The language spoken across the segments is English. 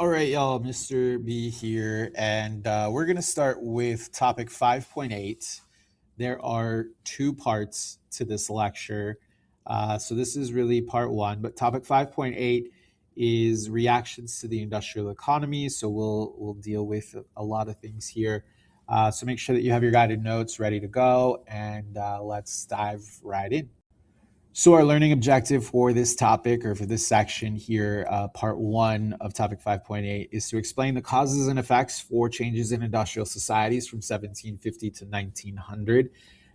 All right, y'all, Mr. B here, and we're going to start with topic 5.8. There are two parts to this lecture. So this is really part one, but topic 5.8 is reactions to the industrial economy. So we'll deal with a lot of things here. So make sure that you have your guided notes ready to go, and let's dive right in. So, our learning objective for this topic or for this section here, part one of topic 5.8, is to explain the causes and effects for changes in industrial societies from 1750 to 1900,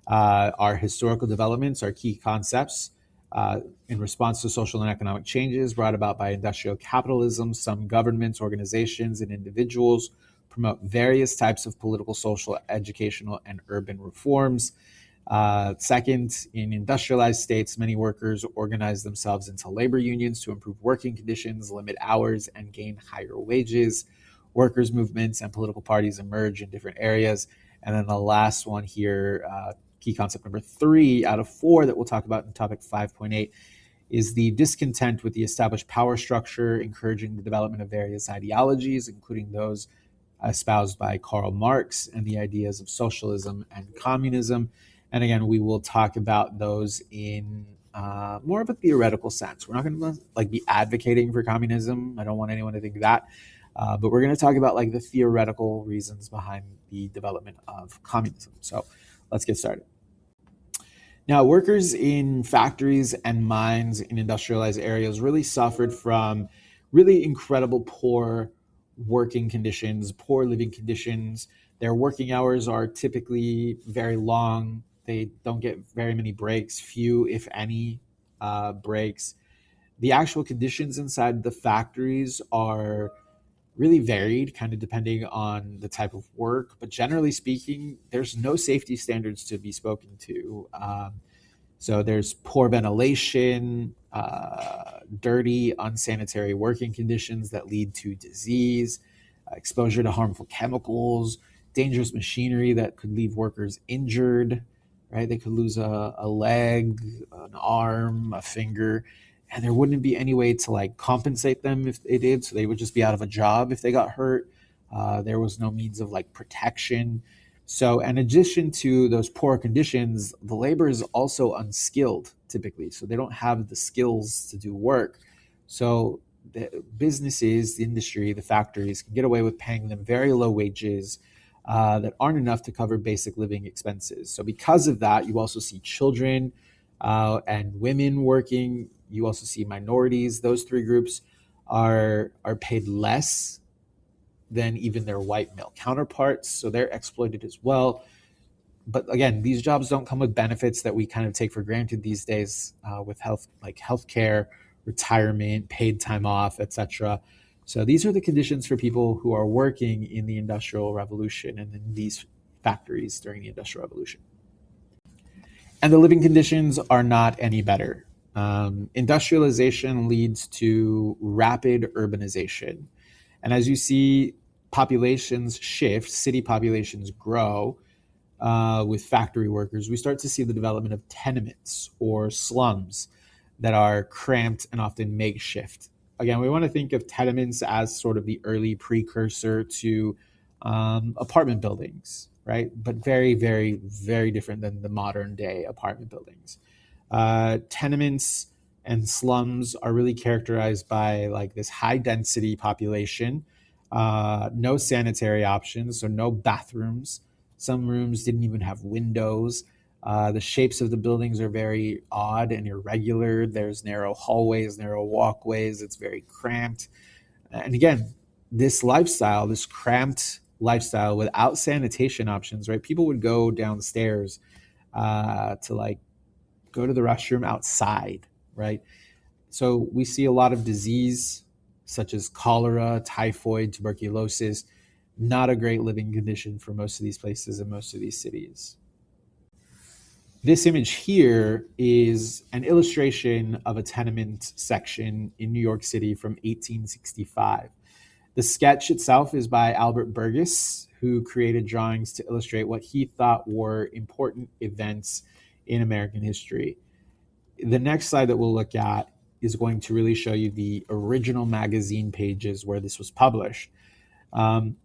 our historical developments, our key concepts in response to social and economic changes brought about by industrial capitalism. Some governments, organizations, and individuals promote various types of political, social, educational, and urban reforms. Second, in industrialized states, many workers organize themselves into labor unions to improve working conditions, limit hours, and gain higher wages. Workers' movements and political parties emerge in different areas. And then the last one here, key concept number 3 out of 4 that we'll talk about in topic 5.8, is the discontent with the established power structure, encouraging the development of various ideologies, including those espoused by Karl Marx and the ideas of socialism and communism. And again, we will talk about those in more of a theoretical sense. We're not going to be advocating for communism. I don't want anyone to think that. But we're going to talk about the theoretical reasons behind the development of communism. So let's get started. Now, workers in factories and mines in industrialized areas really suffered from really incredible poor working conditions, poor living conditions. Their working hours are typically very long. They don't get very many breaks, few, if any, breaks. The actual conditions inside the factories are really varied, kind of depending on the type of work. But generally speaking, there's no safety standards to be spoken to. So there's poor ventilation, dirty, unsanitary working conditions that lead to disease, exposure to harmful chemicals, dangerous machinery that could leave workers injured, right? They could lose a leg, an arm, a finger, and there wouldn't be any way to compensate them if they did. So they would just be out of a job if they got hurt. There was no means of protection. So in addition to those poor conditions, the labor is also unskilled typically. So they don't have the skills to do work. So the businesses, the industry, the factories can get away with paying them very low wages that aren't enough to cover basic living expenses. So because of that, you also see children and women working. You also see minorities. Those three groups are paid less than even their white male counterparts. So they're exploited as well. But again, these jobs don't come with benefits that we kind of take for granted these days with health, like healthcare, retirement, paid time off, etc. So these are the conditions for people who are working in the Industrial Revolution and in these factories during the Industrial Revolution. And the living conditions are not any better. Industrialization leads to rapid urbanization. And as you see populations shift, city populations grow with factory workers, we start to see the development of tenements or slums that are cramped and often makeshift. Again, we want to think of tenements as sort of the early precursor to apartment buildings, right? But very, very, very different than the modern day apartment buildings. Tenements and slums are really characterized by this high density population, no sanitary options, so no bathrooms. Some rooms didn't even have windows. The shapes of the buildings are very odd and irregular. There's narrow hallways, narrow walkways. It's very cramped. And again, this lifestyle, this cramped lifestyle without sanitation options, right? People would go downstairs to go to the restroom outside, right? So we see a lot of disease such as cholera, typhoid, tuberculosis. Not a great living condition for most of these places and most of these cities. This image here is an illustration of a tenement section in New York City from 1865. The sketch itself is by Albert Burgess, who created drawings to illustrate what he thought were important events in American history. The next slide that we'll look at is going to really show you the original magazine pages where this was published. Um,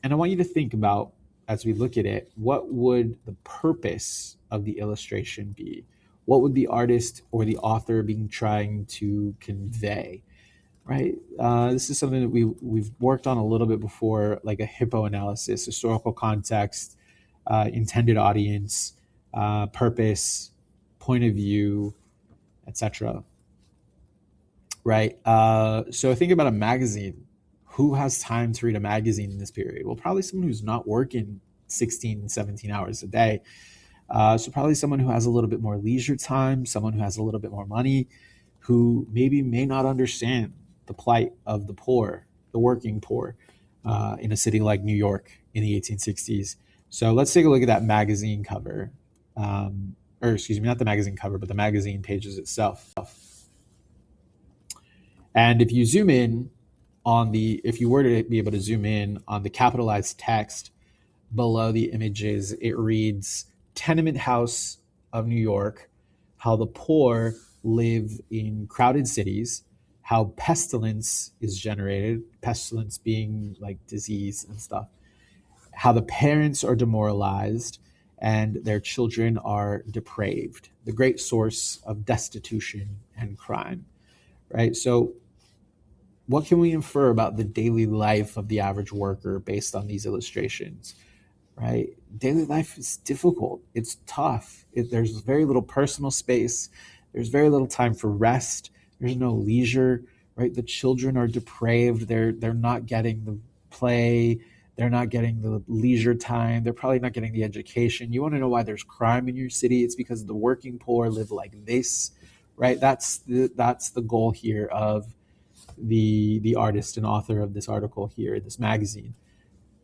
and I want you to think about, as we look at it, what would the purpose of the illustration be? What would the artist or the author be trying to convey? Right. This is something that we've worked on a little bit before, like a hippo analysis, historical context, intended audience, purpose, point of view, etc. Right. So think about a magazine. Who has time to read a magazine in this period? Well, probably someone who's not working 16, 17 hours a day. So probably someone who has a little bit more leisure time, someone who has a little bit more money, who maybe may not understand the plight of the poor, the working poor, in a city like New York in the 1860s. So let's take a look at that magazine cover. Or excuse me, not the magazine cover, but the magazine pages itself. And if you zoom in if you were to be able to zoom in on the capitalized text below the images, it reads Tenement House of New York, how the poor live in crowded cities, how pestilence is generated, pestilence being like disease and stuff, how the parents are demoralized and their children are depraved, the great source of destitution and crime, right? So what can we infer about the daily life of the average worker based on these illustrations? Right? Daily life is difficult. It's tough. There's very little personal space. There's very little time for rest. There's no leisure. Right? The children are depraved. They're not getting the play. They're not getting the leisure time. They're probably not getting the education. You want to know why there's crime in your city? It's because the working poor live like this. Right? That's the goal here of the artist and author of this article here, this magazine.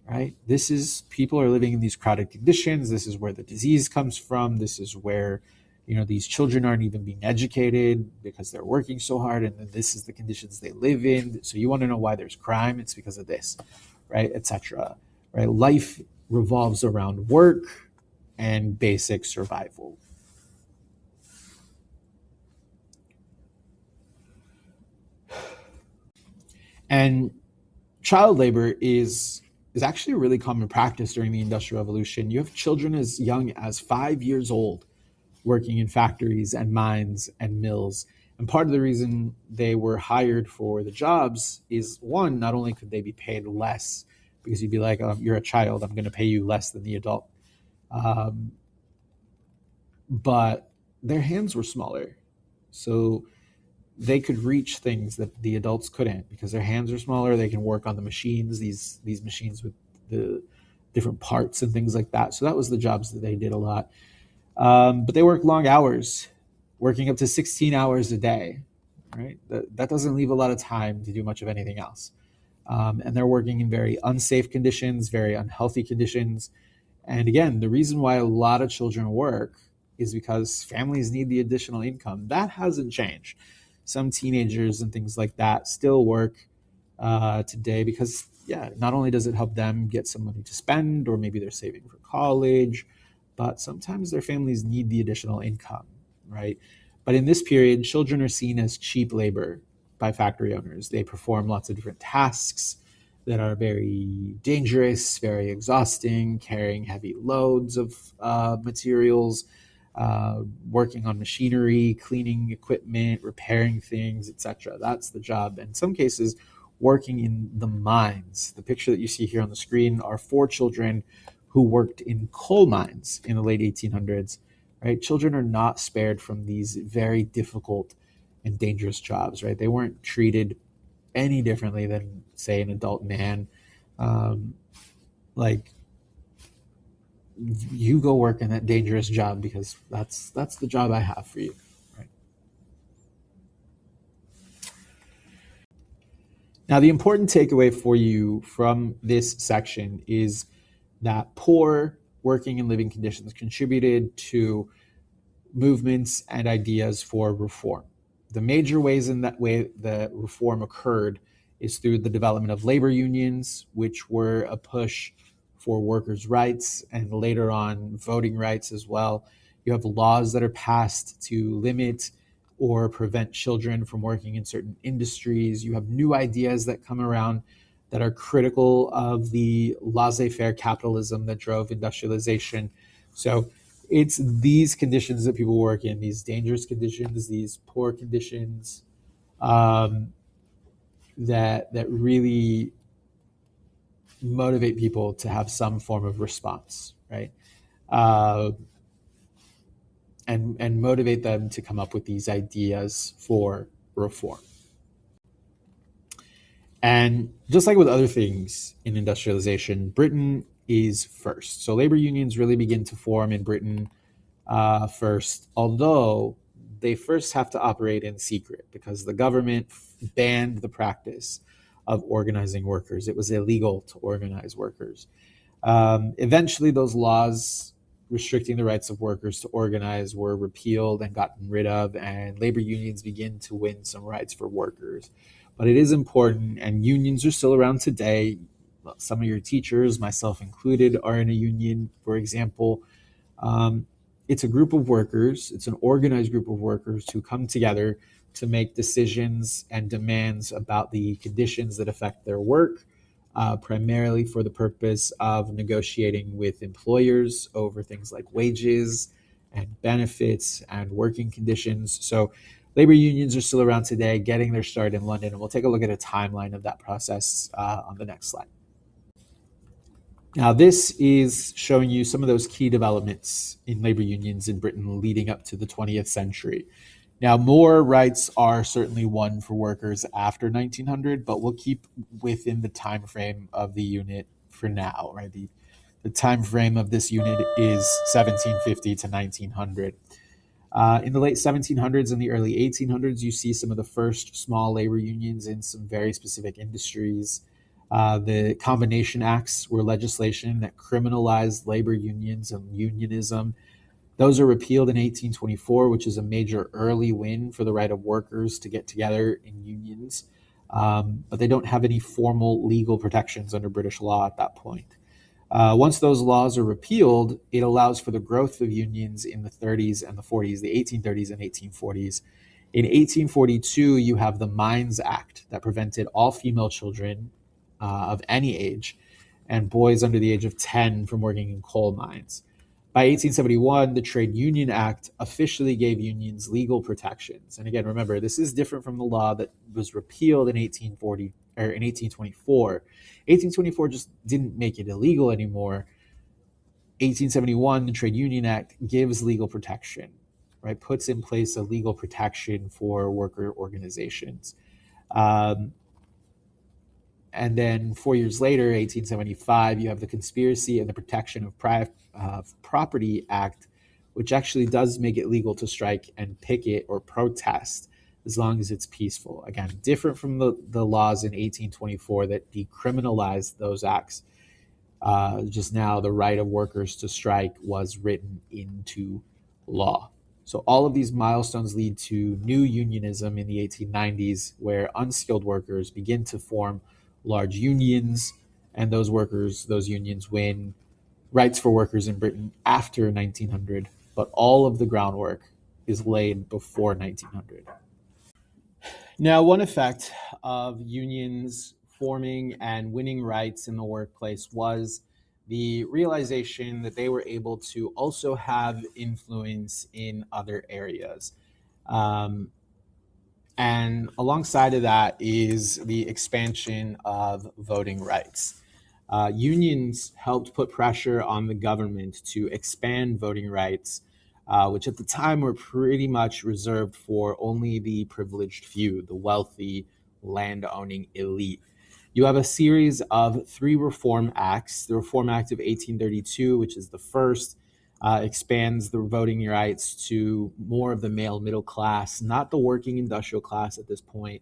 Right? This is people are living in these crowded conditions. This is where the disease comes from. This is where, these children aren't even being educated because they're working so hard, and then this is the conditions they live in. So you want to know why there's crime? It's because of this, right? Etc. Right? Life revolves around work and basic survival. And child labor is actually a really common practice during the Industrial Revolution. You have children as young as 5 years old working in factories and mines and mills. And part of the reason they were hired for the jobs is, one, not only could they be paid less, because you'd be like, you're a child, I'm going to pay you less than the adult, but their hands were smaller. So they could reach things that the adults couldn't because their hands are smaller. They can work on the machines, these machines with the different parts and things like that. So that was the jobs that they did a lot. But they worked long hours, working up to 16 hours a day, right? That doesn't leave a lot of time to do much of anything else. And they're working in very unsafe conditions, very unhealthy conditions. And again, the reason why a lot of children work is because families need the additional income. That hasn't changed. Some teenagers and things like that still work today because, not only does it help them get some money to spend, or maybe they're saving for college, but sometimes their families need the additional income, right? But in this period, children are seen as cheap labor by factory owners. They perform lots of different tasks that are very dangerous, very exhausting, carrying heavy loads of materials, working on machinery, cleaning equipment, repairing things, etc. That's the job. In some cases, working in the mines. The picture that you see here on the screen are 4 children who worked in coal mines in the late 1800s. Right? Children are not spared from these very difficult and dangerous jobs. Right? They weren't treated any differently than, say, an adult man. Like, you go work in that dangerous job because that's the job I have for you. Right? Now, the important takeaway for you from this section is that poor working and living conditions contributed to movements and ideas for reform. The major ways in that way the reform occurred is through the development of labor unions, which were a push for workers' rights, and later on voting rights as well. You have laws that are passed to limit or prevent children from working in certain industries. You have new ideas that come around that are critical of the laissez-faire capitalism that drove industrialization. So it's these conditions that people work in, these dangerous conditions, these poor conditions, um, that really motivate people to have some form of response, right? Uh, and motivate them to come up with these ideas for reform. And just like with other things in industrialization, Britain is first. So labor unions really begin to form in Britain first, although they first have to operate in secret because the government banned the practice of organizing workers. It was illegal to organize workers. Eventually, those laws restricting the rights of workers to organize were repealed and gotten rid of, and labor unions begin to win some rights for workers. But it is important, and unions are still around today. Some of your teachers, myself included, are in a union, for example. Um, it's a group of workers, it's an organized group of workers who come together to make decisions and demands about the conditions that affect their work, primarily for the purpose of negotiating with employers over things like wages and benefits and working conditions. So, labor unions are still around today, getting their start in London, and we'll take a look at a timeline of that process on the next slide. Now, this is showing you some of those key developments in labor unions in Britain leading up to the 20th century. Now, more rights are certainly won for workers after 1900, but we'll keep within the time frame of the unit for now, right? The time frame of this unit is 1750 to 1900. In the late 1700s and the early 1800s, you see some of the first small labor unions in some very specific industries. The Combination Acts were legislation that criminalized labor unions and unionism. Those are repealed in 1824, which is a major early win for the right of workers to get together in unions. But they don't have any formal legal protections under British law at that point. Once those laws are repealed, it allows for the growth of unions in the 30s and the 40s, the 1830s and 1840s. In 1842, you have the Mines Act that prevented all female children of any age and boys under the age of 10 from working in coal mines. By 1871, the Trade Union Act officially gave unions legal protections. And again, remember, this is different from the law that was repealed in 1840 or in 1824. 1824 just didn't make it illegal anymore. 1871, the Trade Union Act gives legal protection, right? Puts in place a legal protection for worker organizations. And then 4 years later, 1875, you have the Conspiracy and the Protection of Property Act, which actually does make it legal to strike and picket or protest as long as it's peaceful. Again, different from the laws in 1824 that decriminalized those acts. Just now, the right of workers to strike was written into law. So all of these milestones lead to new unionism in the 1890s, where unskilled workers begin to form large unions, and those unions win rights for workers in Britain after 1900, but all of the groundwork is laid before 1900. Now, one effect of unions forming and winning rights in the workplace was the realization that they were able to also have influence in other areas. And alongside of that is the expansion of voting rights. Unions helped put pressure on the government to expand voting rights, which at the time were pretty much reserved for only the privileged few, the wealthy, land-owning elite. You have a series of three Reform Acts. The Reform Act of 1832, which is the first, expands the voting rights to more of the male middle class, not the working industrial class at this point.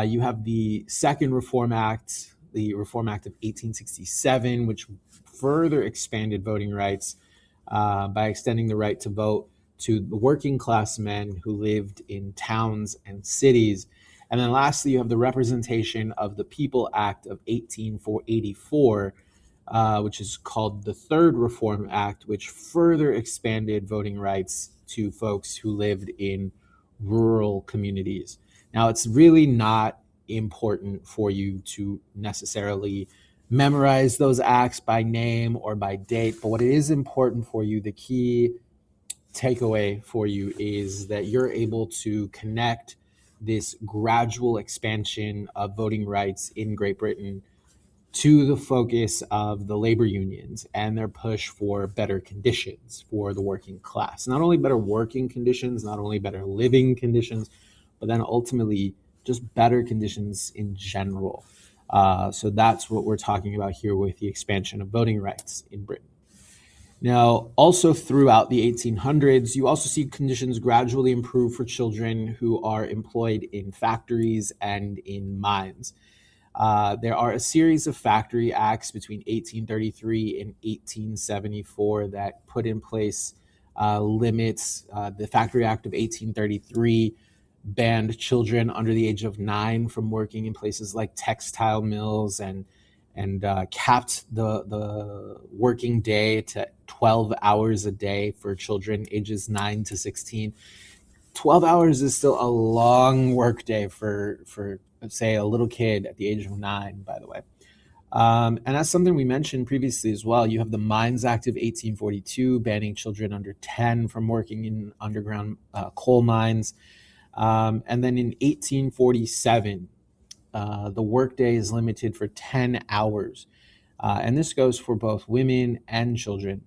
You have the Second Reform Act, the Reform Act of 1867, which further expanded voting rights by extending the right to vote to the working class men who lived in towns and cities. And then lastly, you have the Representation of the People Act of 1884, which is called the Third Reform Act, which further expanded voting rights to folks who lived in rural communities. Now, it's really not important for you to necessarily memorize those acts by name or by date, but what it is important for you, the key takeaway for you, is that you're able to connect this gradual expansion of voting rights in Great Britain to the focus of the labor unions and their push for better conditions for the working class. Not only better working conditions, not only better living conditions, but then ultimately just better conditions in general. So that's what we're talking about here with the expansion of voting rights in Britain. Now, also throughout the 1800s, you also see conditions gradually improve for children who are employed in factories and in mines. There are a series of factory acts between 1833 and 1874 that put in place limits. The Factory Act of 1833 banned children under the age of 9 from working in places like textile mills and capped the working day to 12 hours a day for children ages 9 to 16. 12 hours is still a long work day for say a little kid at the age of 9, by the way. And that's something we mentioned previously as well. You have the Mines Act of 1842 banning children under 10 from working in underground coal mines. And then in 1847, the workday is limited for 10 hours. And this goes for both women and children.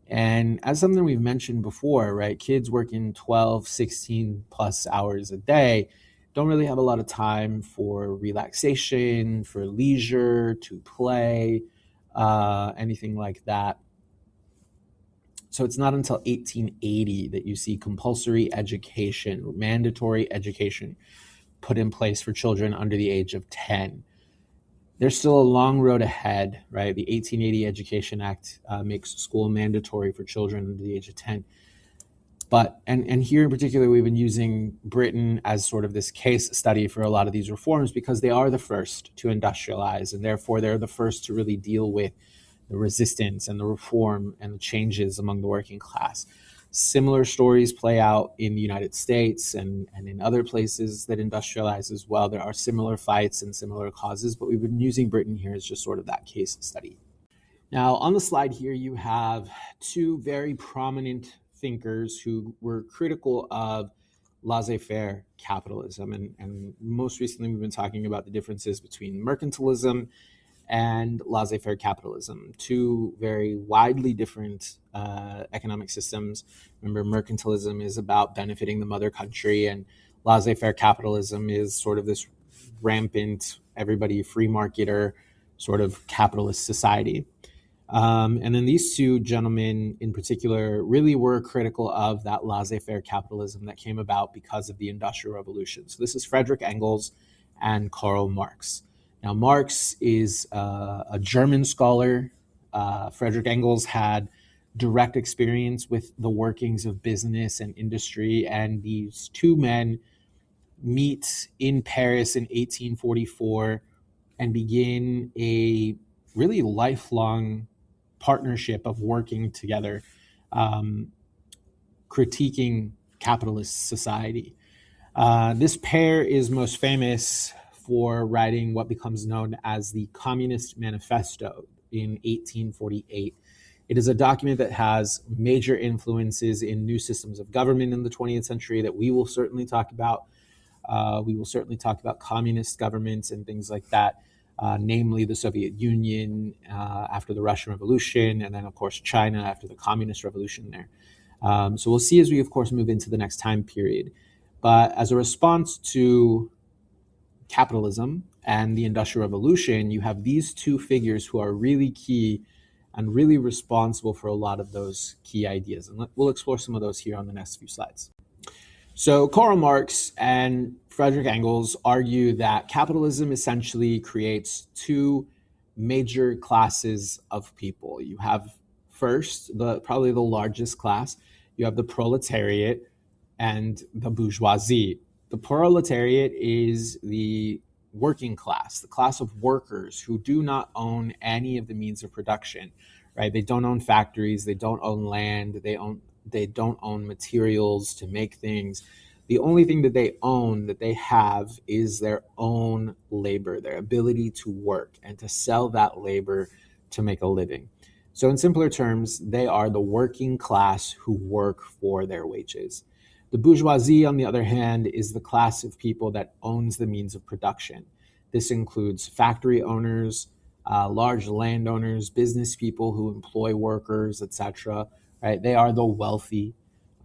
And as something we've mentioned before, right, kids working 12, 16 plus hours a day don't really have a lot of time for relaxation, for leisure, to play, anything like that. So it's not until 1880 that you see compulsory education, mandatory education put in place for children under the age of 10. There's still a long road ahead, right? The 1880 Education Act makes school mandatory for children under the age of 10. But, and here in particular, we've been using Britain as sort of this case study for a lot of these reforms because they are the first to industrialize, and therefore they're the first to really deal with the resistance and the reform and the changes among the working class. Similar stories play out in the United States and in other places that industrialize as well. There are similar fights and similar causes, but we've been using Britain here as just sort of that case study. Now, on the slide here, you have two very prominent thinkers who were critical of laissez-faire capitalism. And most recently, we've been talking about the differences between mercantilism and laissez-faire capitalism, two very widely different economic systems. Remember, mercantilism is about benefiting the mother country, and laissez-faire capitalism is sort of this rampant, everybody free marketer sort of capitalist society. And then these two gentlemen in particular really were critical of that laissez-faire capitalism that came about because of the Industrial Revolution. So this is Friedrich Engels and Karl Marx. Now, Marx is a German scholar. Friedrich Engels had direct experience with the workings of business and industry, and these two men meet in Paris in 1844 and begin a really lifelong partnership of working together, critiquing capitalist society. This pair is most famous for writing what becomes known as the Communist Manifesto in 1848. It is a document that has major influences in new systems of government in the 20th century that we will certainly talk about. We will certainly talk about communist governments and things like that, namely the Soviet Union after the Russian Revolution, and then, of course, China after the Communist Revolution there. So we'll see as we, of course, move into the next time period. But as a response to capitalism and the Industrial Revolution, you have these two figures who are really key and really responsible for a lot of those key ideas. And we'll explore some of those here on the next few slides. So Karl Marx and Friedrich Engels argue that capitalism essentially creates two major classes of people. You have first, probably the largest class, you have the proletariat and the bourgeoisie. The proletariat is the working class, the class of workers who do not own any of the means of production, right? They don't own factories, they don't own land, they don't own materials to make things. The only thing that they own, that they have, is their own labor, their ability to work and to sell that labor to make a living. So, in simpler terms, they are the working class who work for their wages. The bourgeoisie, on the other hand, is the class of people that owns the means of production. This includes factory owners, large landowners, business people who employ workers, etc. Right? They are the wealthy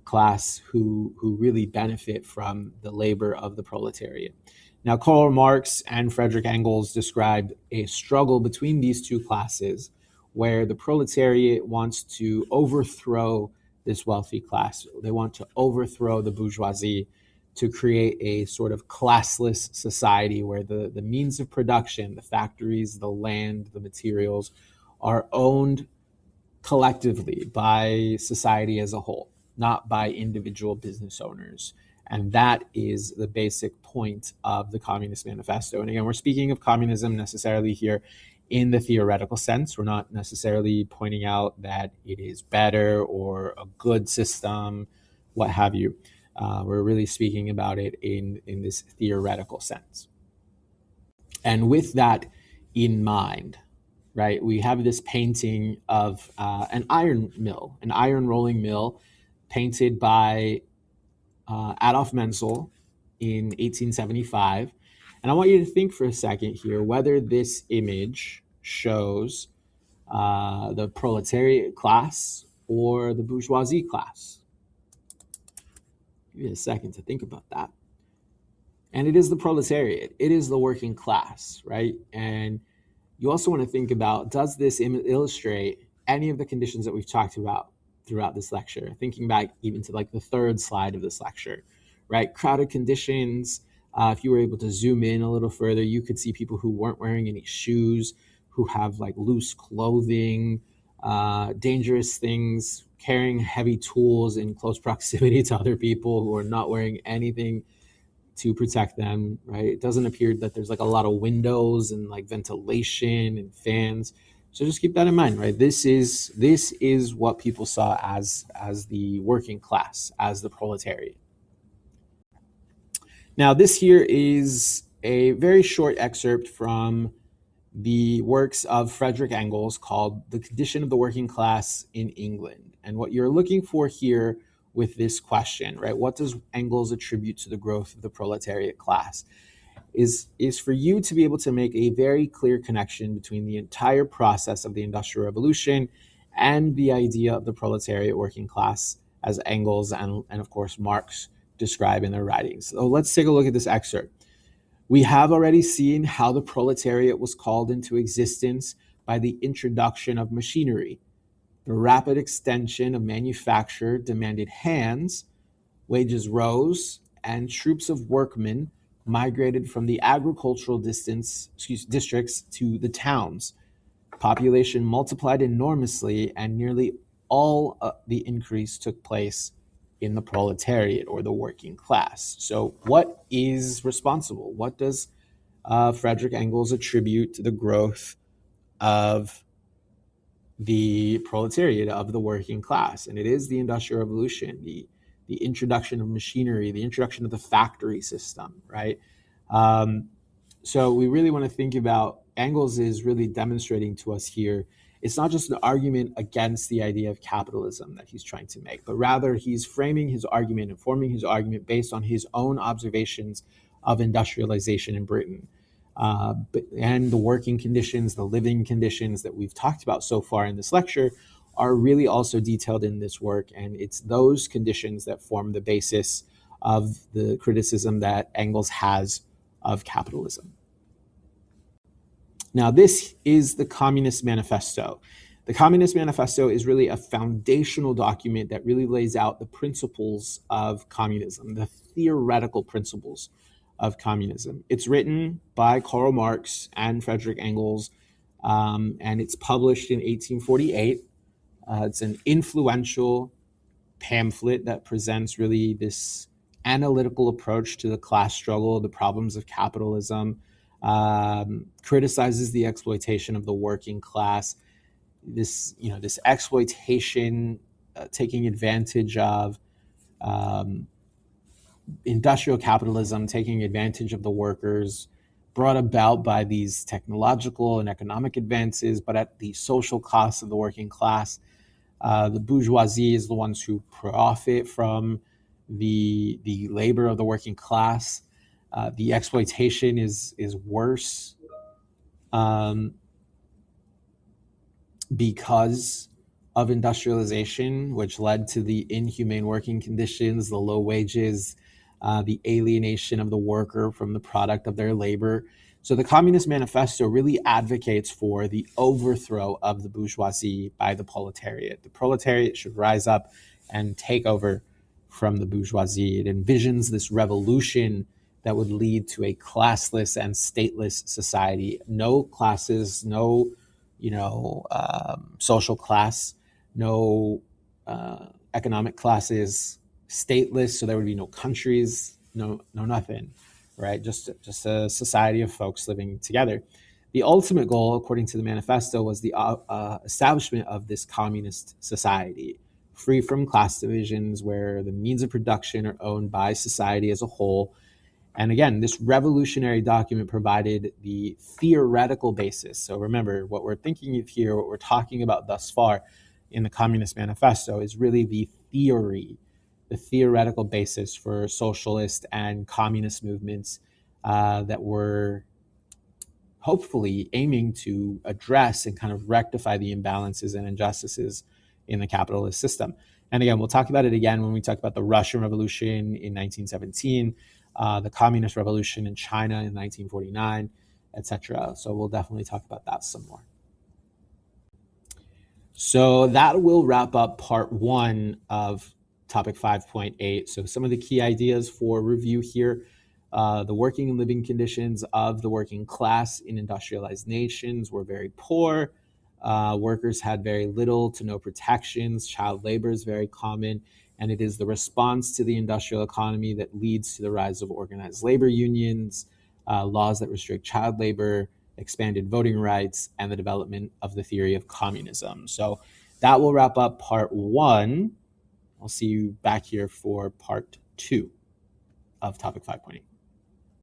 class who really benefit from the labor of the proletariat. Now, Karl Marx and Friedrich Engels described a struggle between these two classes where the proletariat wants to overthrow this wealthy class. They want to overthrow the bourgeoisie to create a sort of classless society where the means of production, the factories, the land, the materials, are owned collectively by society as a whole, not by individual business owners. And that is the basic point of the Communist Manifesto. And again, we're speaking of communism necessarily here in the theoretical sense. We're not necessarily pointing out that it is better or a good system, what have you. We're really speaking about it in this theoretical sense. And with that in mind, right, we have this painting of an iron mill, an iron rolling mill, painted by Adolf Menzel in 1875. And I want you to think for a second here whether this image shows the proletariat class or the bourgeoisie class. Give me a second to think about that. And it is the proletariat. It is the working class, right? And you also want to think about, does this illustrate any of the conditions that we've talked about throughout this lecture? Thinking back even to like the third slide of this lecture, right? Crowded conditions. If you were able to zoom in a little further, you could see people who weren't wearing any shoes, who have like loose clothing, dangerous things, carrying heavy tools in close proximity to other people who are not wearing anything to protect them, right? It doesn't appear that there's like a lot of windows and like ventilation and fans. So just keep that in mind, right? This is what people saw as the working class, as the proletariat. Now, this here is a very short excerpt from the works of Friedrich Engels called The Condition of the Working Class in England. And what you're looking for here with this question, right? What does Engels attribute to the growth of the proletariat class? Is for you to be able to make a very clear connection between the entire process of the Industrial Revolution and the idea of the proletariat working class as Engels and of course Marx describe in their writings. So let's take a look at this excerpt. We have already seen how the proletariat was called into existence by the introduction of machinery. The rapid extension of manufacture demanded hands, wages rose, and troops of workmen migrated from the agricultural districts to the towns. Population multiplied enormously, and nearly all the increase took place in the proletariat or the working class. So what is responsible? What does Friedrich Engels attribute to the growth of the proletariat, of the working class? And it is the Industrial Revolution, the introduction of machinery, the introduction of the factory system, right? So we really want to think about, Engels is really demonstrating to us here, it's not just an argument against the idea of capitalism that he's trying to make, but rather he's framing his argument and forming his argument based on his own observations of industrialization in Britain. And the working conditions, the living conditions that we've talked about so far in this lecture are really also detailed in this work. And it's those conditions that form the basis of the criticism that Engels has of capitalism. Now, this is the Communist Manifesto. The Communist Manifesto is really a foundational document that really lays out the principles of communism, the theoretical principles of communism. It's written by Karl Marx and Friedrich Engels, and it's published in 1848. It's an influential pamphlet that presents really this analytical approach to the class struggle, the problems of capitalism, criticizes the exploitation of the working class, this exploitation, taking advantage of industrial capitalism taking advantage of the workers, brought about by these technological and economic advances, but at the social cost of the working class. The bourgeoisie is the ones who profit from the labor of the working class. The exploitation is worse um, because of industrialization, which led to the inhumane working conditions, the low wages, the alienation of the worker from the product of their labor. So the Communist Manifesto really advocates for the overthrow of the bourgeoisie by the proletariat. The proletariat should rise up and take over from the bourgeoisie. It envisions this revolution that would lead to a classless and stateless society. No classes, no social class, no economic classes, stateless, so there would be no countries, no nothing, right? Just a society of folks living together. The ultimate goal, according to the manifesto, was the establishment of this communist society, free from class divisions, where the means of production are owned by society as a whole. And again, this revolutionary document provided the theoretical basis. So remember, what we're thinking of here, what we're talking about thus far in the Communist Manifesto is really the theory, the theoretical basis for socialist and communist movements that were hopefully aiming to address and kind of rectify the imbalances and injustices in the capitalist system. And again, we'll talk about it again when we talk about the Russian Revolution in 1917, the Communist Revolution in China in 1949, etc. So we'll definitely talk about that some more. So that will wrap up part 1 of topic 5.8. So some of the key ideas for review here. The working and living conditions of the working class in industrialized nations were very poor. Workers had very little to no protections. Child labor is very common. And it is the response to the industrial economy that leads to the rise of organized labor unions, laws that restrict child labor, expanded voting rights, and the development of the theory of communism. So that will wrap up part 1. I'll see you back here for part 2 of topic 5.8.